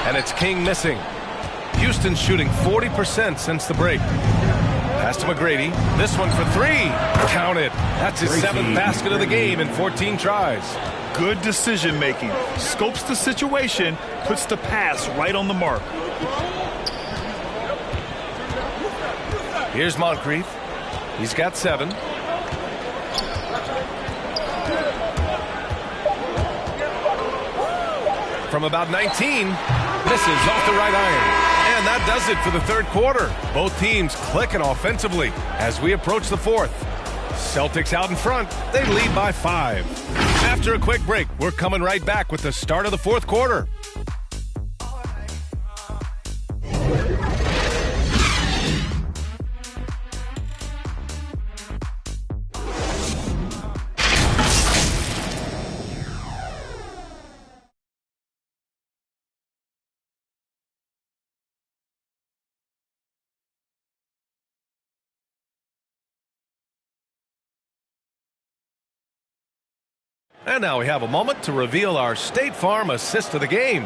And it's King missing. Houston shooting 40% since the break. Pass to McGrady. This one for 3. Count it. That's his 7th basket of the game in 14 tries. Good decision making. Scopes the situation, puts the pass right on the mark. Here's Moncrief. He's got 7. From about 19. Misses off the right iron. And that does it for the third quarter. Both teams clicking offensively as we approach the fourth. Celtics out in front. They lead by 5. After a quick break, we're coming right back with the start of the fourth quarter. And now we have a moment to reveal our State Farm assist of the game.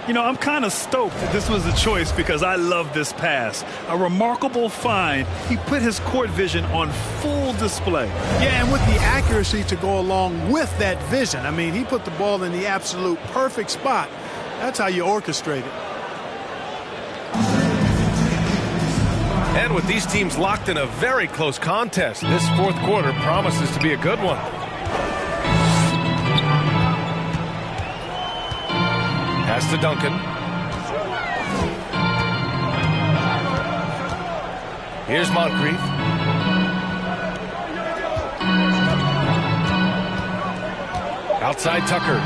You know, I'm kind of stoked that this was a choice because I love this pass. A remarkable find. He put his court vision on full display. Yeah, and with the accuracy to go along with that vision. I mean, he put the ball in the absolute perfect spot. That's how you orchestrate it. And with these teams locked in a very close contest, this fourth quarter promises to be a good one. Pass to Duncan. Here's Moncrief. Outside Tucker.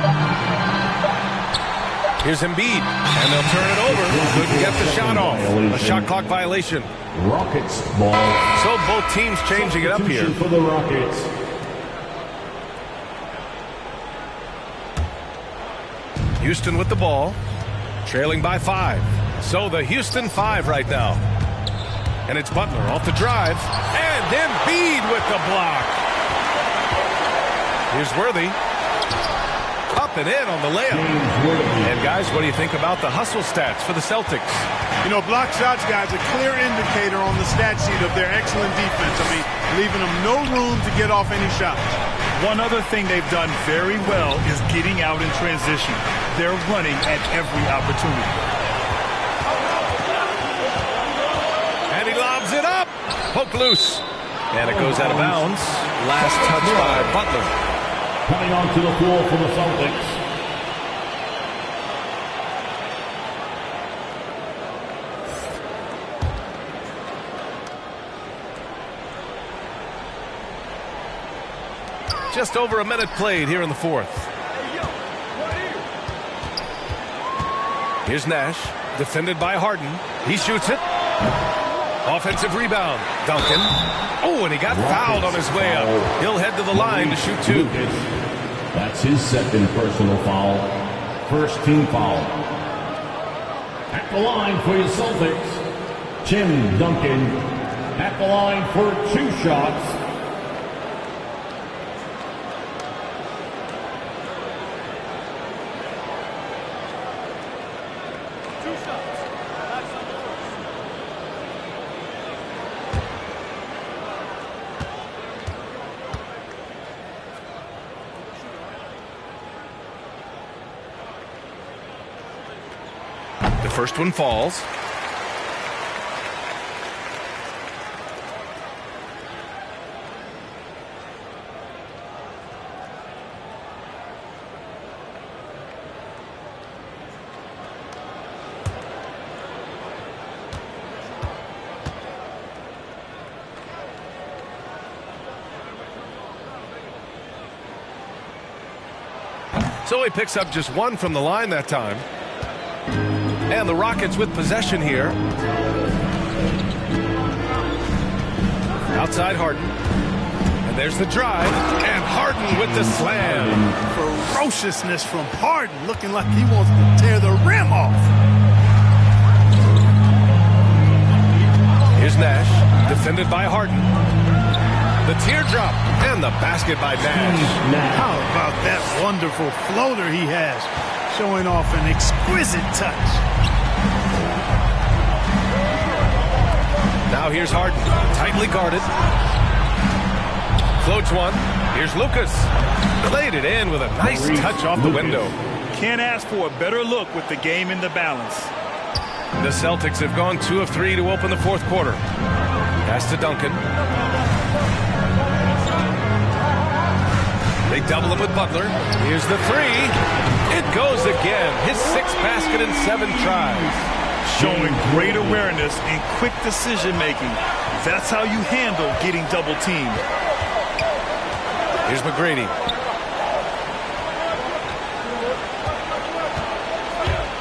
Here's Embiid. And they'll turn it over. Couldn't get the shot off. A shot clock violation. Rockets ball. So both teams changing it up here. For the Rockets. Houston with the ball, trailing by 5. So the Houston 5 right now. And it's Butler off the drive. And Embiid with the block. Here's Worthy. Up and in on the layup. And guys, what do you think about the hustle stats for the Celtics? You know, block shots, guys, a clear indicator on the stat sheet of their excellent defense. I mean, leaving them no room to get off any shots. One other thing they've done very well is getting out in transition. They're running at every opportunity. And he lobs it up. Poke loose. And it goes out of bounds. Last touch by Butler. Coming onto the floor for the Celtics. Just over a minute played here in the fourth. Here's Nash, defended by Harden. He shoots it. Offensive rebound. Duncan. Oh, and he got fouled on his way up. He'll head to the line to shoot 2. That's his second personal foul. First team foul. At the line for your Celtics, Tim Duncan. At the line for 2 shots. First one falls. So he picks up just one from the line that time. And the Rockets with possession here. Outside Harden. And there's the drive. And Harden with the slam. Ferociousness from Harden, looking like he wants to tear the rim off. Here's Nash, defended by Harden. The teardrop and the basket by Nash. How about that wonderful floater he has, showing off an exquisite touch. Now here's Harden, tightly guarded. Floats one. Here's Lucas. Laid it in with a nice touch off the window. Can't ask for a better look with the game in the balance. The Celtics have gone 2 of 3 to open the fourth quarter. Pass to Duncan. They double him with Butler. Here's the three. It goes again. His 6th basket in 7 tries. Showing great awareness and quick decision making. That's how you handle getting double teamed. Here's McGrady.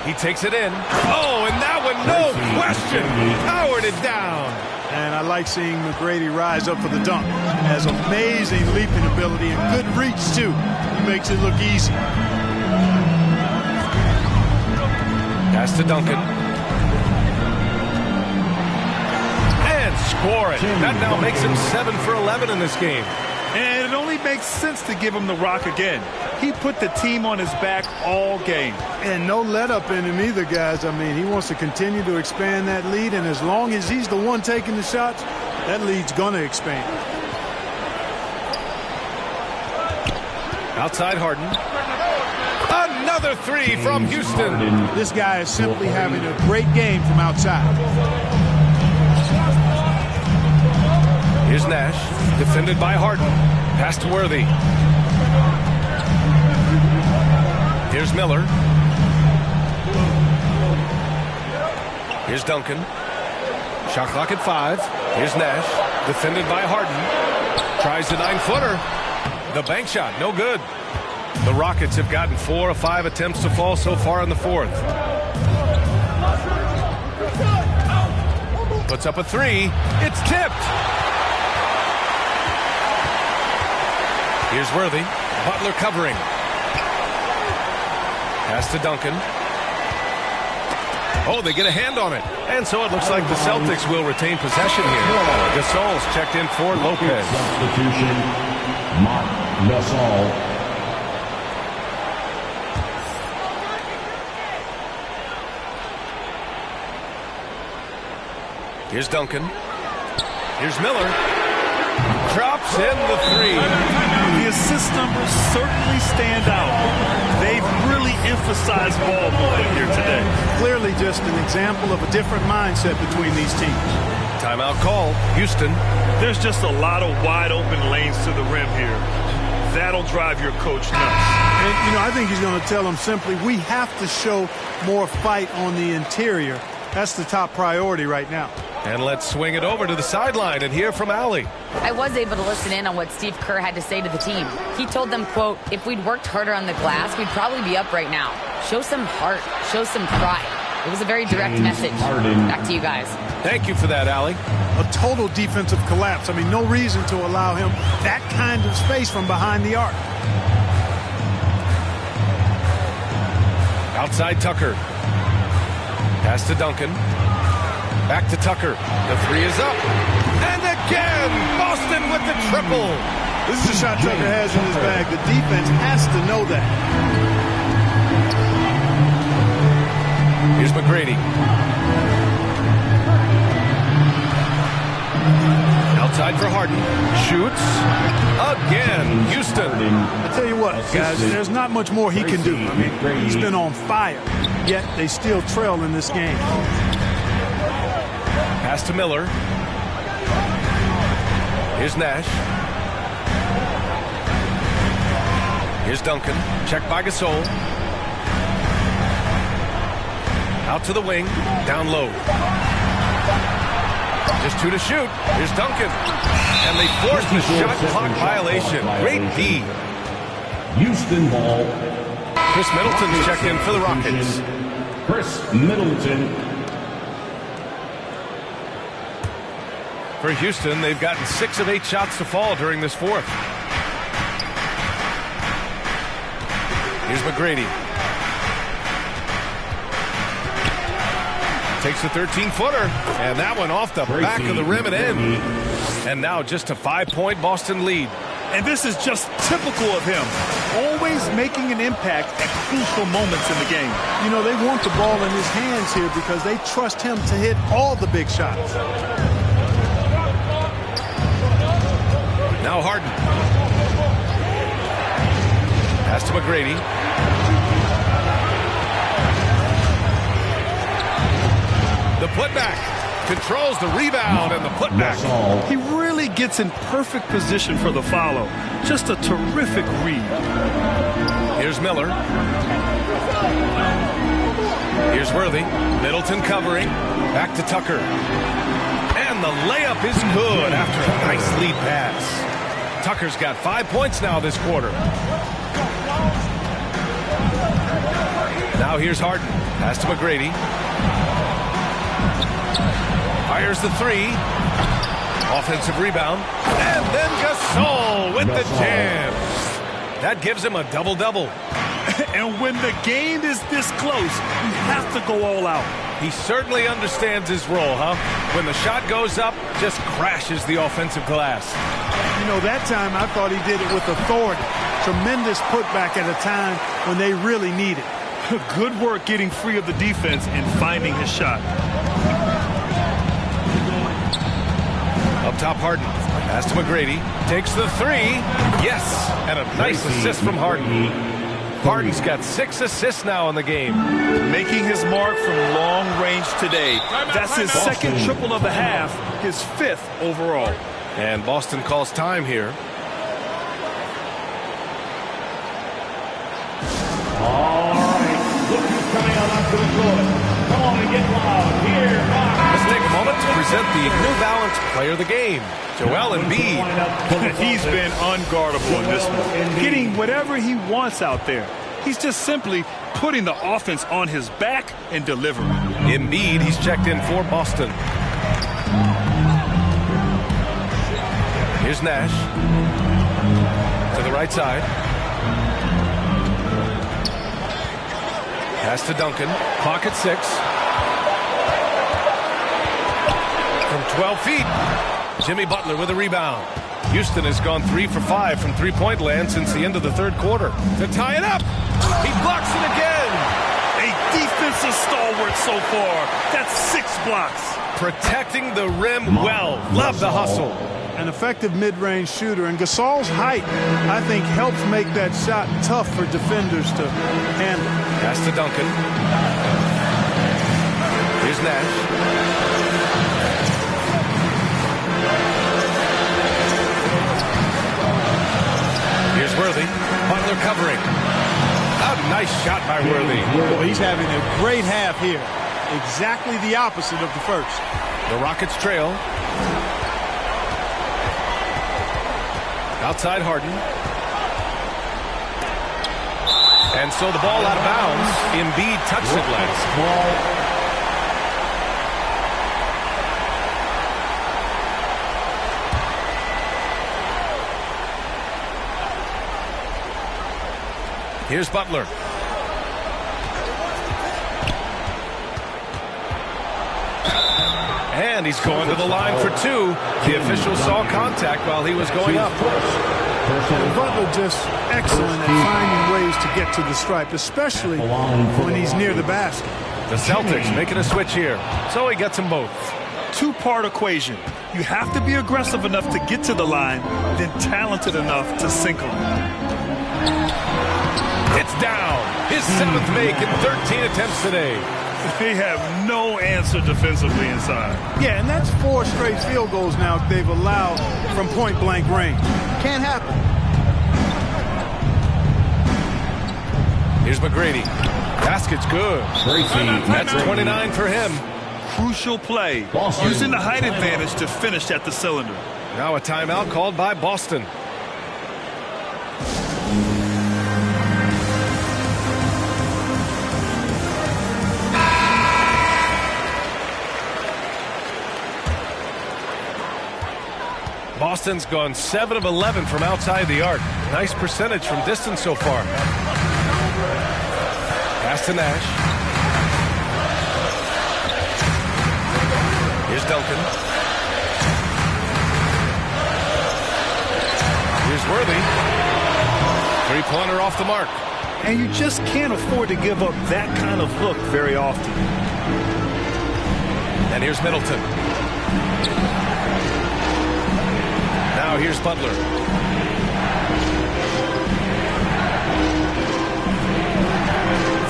He takes it in. Oh, and that one, no question, powered it down. And I like seeing McGrady rise up for the dunk. Has amazing leaping ability and good reach, too. He makes it look easy. Pass to Duncan. And score it. That now makes him 7 for 11 in this game. And it only makes sense to give him the rock again. He put the team on his back all game. And no let up in him either, guys. I mean, he wants to continue to expand that lead, and as long as he's the one taking the shots, that lead's going to expand. Outside Harden. Another three from Houston. This guy is simply having a great game from outside. Here's Nash, defended by Harden. Pass to Worthy. Here's Miller. Here's Duncan. Shot clock at 5. Here's Nash, defended by Harden. Tries the 9-footer. The bank shot, no good. The Rockets have gotten 4 of 5 attempts to fall so far in the fourth. Puts up a 3. It's tipped. Here's Worthy. Butler covering. Pass to Duncan. Oh, they get a hand on it. And so it looks like the Celtics will retain possession here. Gasol's checked in for Lopez. Substitution, Marc Gasol. Here's Duncan. Here's Miller. Drops in the 3. The assist numbers certainly stand out. They've really emphasized ball movement here today. Clearly just an example of a different mindset between these teams. Timeout call. Houston. There's just a lot of wide open lanes to the rim here. That'll drive your coach nuts. And, you know, I think he's going to tell them simply, we have to show more fight on the interior. That's the top priority right now. And let's swing it over to the sideline and hear from Allie. I was able to listen in on what Steve Kerr had to say to the team. He told them, quote, if we'd worked harder on the glass, we'd probably be up right now. Show some heart. Show some pride. It was a very direct message. Back to you guys. Thank you for that, Allie. A total defensive collapse. I mean, no reason to allow him that kind of space from behind the arc. Outside Tucker. Pass to Duncan. Back to Tucker. The 3 is up. And again, Boston with the triple. This is a shot Tucker has in his bag. The defense has to know that. Here's McGrady. Outside for Harden. Shoots. Again, Houston. I tell you what, guys, there's not much more he can do. I mean, he's been on fire, yet they still trail in this game. Pass to Miller. Here's Nash. Here's Duncan. Checked by Gasol. Out to the wing. Down low. Just 2 to shoot. Here's Duncan. And they force the shot clock violation. Great D. Houston ball. Chris Middleton's checked in for the Rockets. Chris Middleton. For Houston, they've gotten 6 of 8 shots to fall during this fourth. Here's McGrady. Takes the 13-footer, and that one off the back of the rim and in. And now just a 5-point Boston lead. And this is just typical of him. Always making an impact at crucial moments in the game. You know, they want the ball in his hands here because they trust him to hit all the big shots. Now Harden. Pass to McGrady. The putback. Controls the rebound and the putback. He really gets in perfect position for the follow. Just a terrific read. Here's Miller. Here's Worthy. Middleton covering. Back to Tucker. And the layup is good after a nice lead pass. Tucker's got 5 points now this quarter. Now here's Harden. Pass to McGrady. Fires the 3. Offensive rebound. And then Gasol with the jam. That gives him a double-double. And when the game is this close, you have to go all out. He certainly understands his role, huh? When the shot goes up, just crashes the offensive glass. You know, that time I thought he did it with authority. Tremendous putback at a time when they really need it. Good work getting free of the defense and finding his shot. Up top, Harden. Pass to McGrady. Takes the 3. Yes! And a nice assist from Harden. Harden's got 6 assists now in the game. Making his mark from long range today. That's his second triple of the half, his 5th overall. And Boston calls time here. All right, look who's coming out onto the court. Come on and get loud. Here, let's take a moment to present the New Balance Player of the Game, Joel Embiid. And he's been unguardable in this one. Getting whatever he wants out there. He's just simply putting the offense on his back and delivering. Embiid, he's checked in for Boston. Here's Nash. To the right side. Pass to Duncan. Clock at 6. From 12 feet. Jimmy Butler with a rebound. Houston has gone 3 for 5 from three-point land since the end of the third quarter. To tie it up. He blocks it again. A defensive stalwart so far. That's 6 blocks. Protecting the rim well. Love the hustle. An effective mid-range shooter, and Gasol's height, I think, helps make that shot tough for defenders to handle. Pass to Duncan. Here's Nash. Here's Worthy. Butler covering. A nice shot by Worthy. Well, he's having a great half here. Exactly the opposite of the first. The Rockets trail. Outside Harden. And so the ball out of bounds. Embiid touched it last. Here's Butler. And he's going to the line for 2. The official saw contact while he was going up. Butler just excellent at finding ways to get to the stripe, especially when he's near the basket. The Celtics making a switch here, so he gets them both. 2-part equation. You have to be aggressive enough to get to the line, then talented enough to sink them. It's down. His 7th make in 13 attempts today. They have no answer defensively inside. Yeah, and that's 4 straight field goals now they've allowed from point-blank range. Can't happen. Here's McGrady. Basket's good. That's 29 for him. Crucial play. Using the height advantage to finish at the cylinder. Now a timeout called by Boston. Boston's gone 7 of 11 from outside the arc. Nice percentage from distance so far. Pass to Nash. Here's Duncan. Here's Worthy. Three-pointer off the mark. And you just can't afford to give up that kind of look very often. And here's Middleton. Now here's Butler.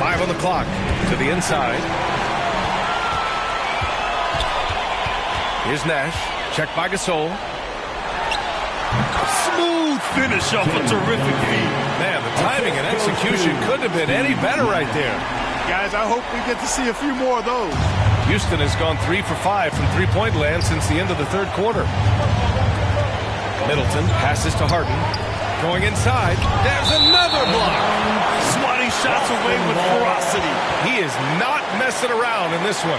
Five on the clock. To the inside. Here's Nash. Checked by Gasol. Smooth finish off a terrific feed. Man, the timing and execution couldn't have been any better right there. Guys, I hope we get to see a few more of those. Houston has gone 3 for 5 from three-point land since the end of the third quarter. Middleton passes to Harden. Going inside. There's another block. Swatting shots away with ferocity. He is not messing around in this one.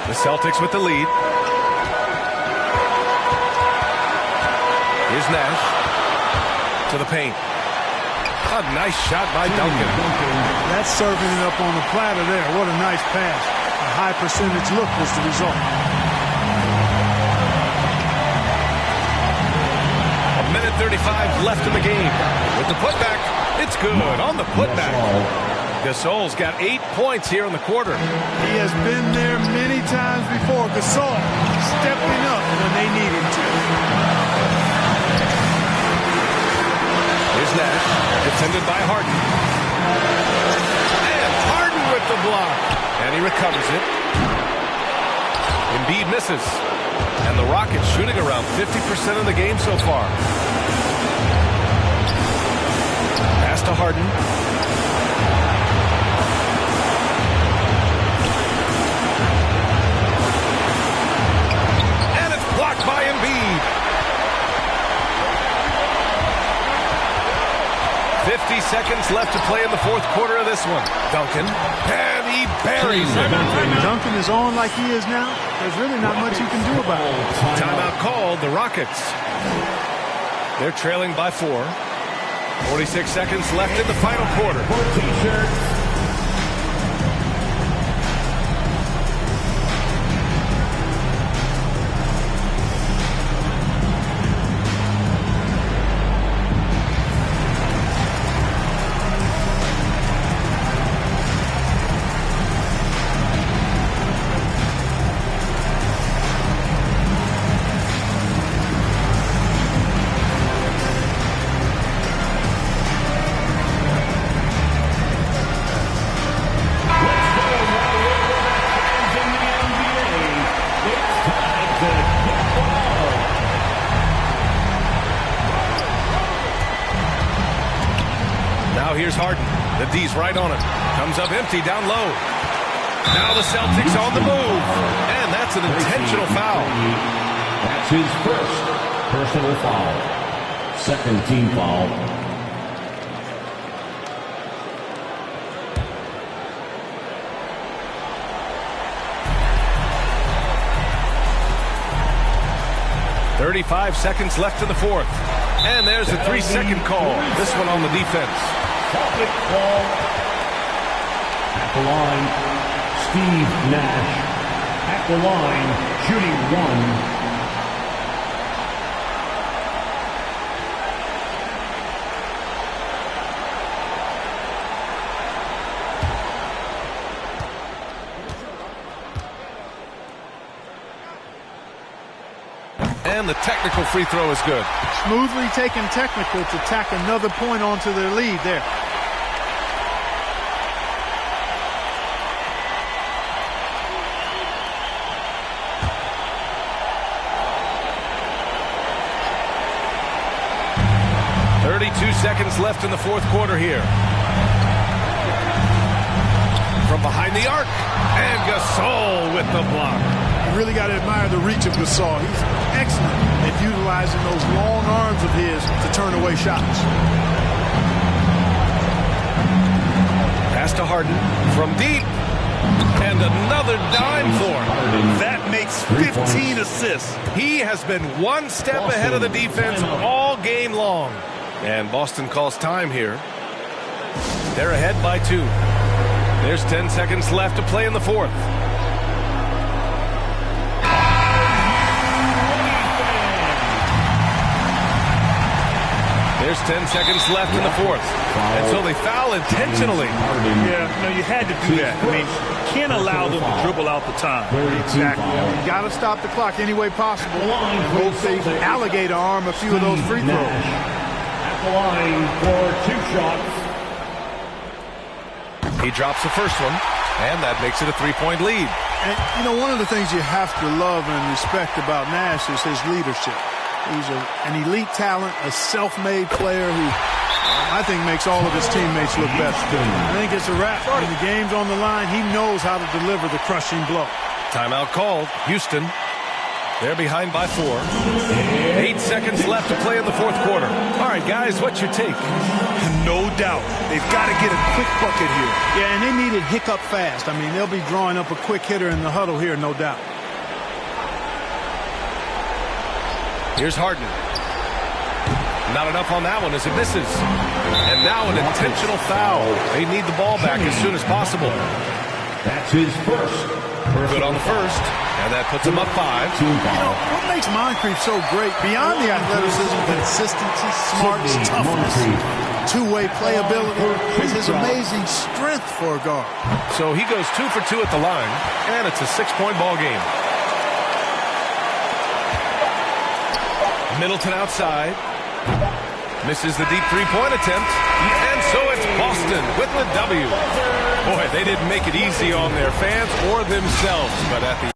The Celtics with the lead. Here's Nash. To the paint. A nice shot by Duncan. That's serving it up on the platter there. What a nice pass. A high percentage look was the result. A minute 35 left in the game. With the putback, it's good on the putback. Gasol's got 8 points here in the quarter. He has been there many times before. Gasol stepping up when they need him to. Here's Nash, defended by Harden. And Harden with the block. And he recovers it. Embiid misses. And the Rockets shooting around 50% of the game so far. Pass to Harden. And it's blocked by Embiid. 50 seconds left to play in the fourth quarter of this one. Duncan, and he buries him. Duncan is on like he is now. There's really not much you can do about it. Timeout called, the Rockets. They're trailing by 4. 46 seconds left in the final quarter. T-shirt. Here's Harden. The D's right on him. Comes up empty down low. Now the Celtics on the move. And that's an intentional foul. That's his first personal foul. Second team foul. .35 seconds left in the fourth. And there's a 3-second call. This one on the defense. Celtic ball. At the line, Steve Nash. At the line, shooting 1. And the technical free throw is good. Smoothly taken technical to tack another point onto their lead there. Seconds left in the fourth quarter here. From behind the arc, and Gasol with the block. You really got to admire the reach of Gasol. He's excellent at utilizing those long arms of his to turn away shots. Pass to Harden from deep. And another dime for him. That makes 15 assists. He has been one step ahead of the defense all game long. And Boston calls time here. They're ahead by 2. There's 10 seconds left to play in the fourth. There's 10 seconds left in the fourth. And so they foul intentionally. Yeah, no, you had to do that. I mean, you can't allow them to dribble out the time. Exactly. You got to stop the clock any way possible. Hope they alligator arm a few of those free throws. At the line for 2 shots. He drops the first one, and that makes it a 3-point lead. And, you know, one of the things you have to love and respect about Nash is his leadership. He's an elite talent, a self-made player who I think makes all of his teammates look better. I think it's a wrap. When the game's on the line, he knows how to deliver the crushing blow. Timeout called. Houston, they're behind by 4. 8 seconds left to play in the fourth quarter. All right, guys, what's your take? No doubt. They've got to get a quick bucket here. Yeah, and they need it hiccup fast. I mean, they'll be drawing up a quick hitter in the huddle here, no doubt. Here's Harden. Not enough on that one as it misses. And now an intentional foul. They need the ball back as soon as possible. That's his first. Good on the first. And that puts him up 5. You know, what makes Moncrief so great, beyond the athleticism, consistency, smarts, toughness, two-way playability, is his amazing strength for a guard. So he goes 2 for 2 at the line, and it's a 6-point ball game. Middleton outside. Misses the deep 3-point attempt. And so it's Boston with the W. Boy, they didn't make it easy on their fans or themselves, but at the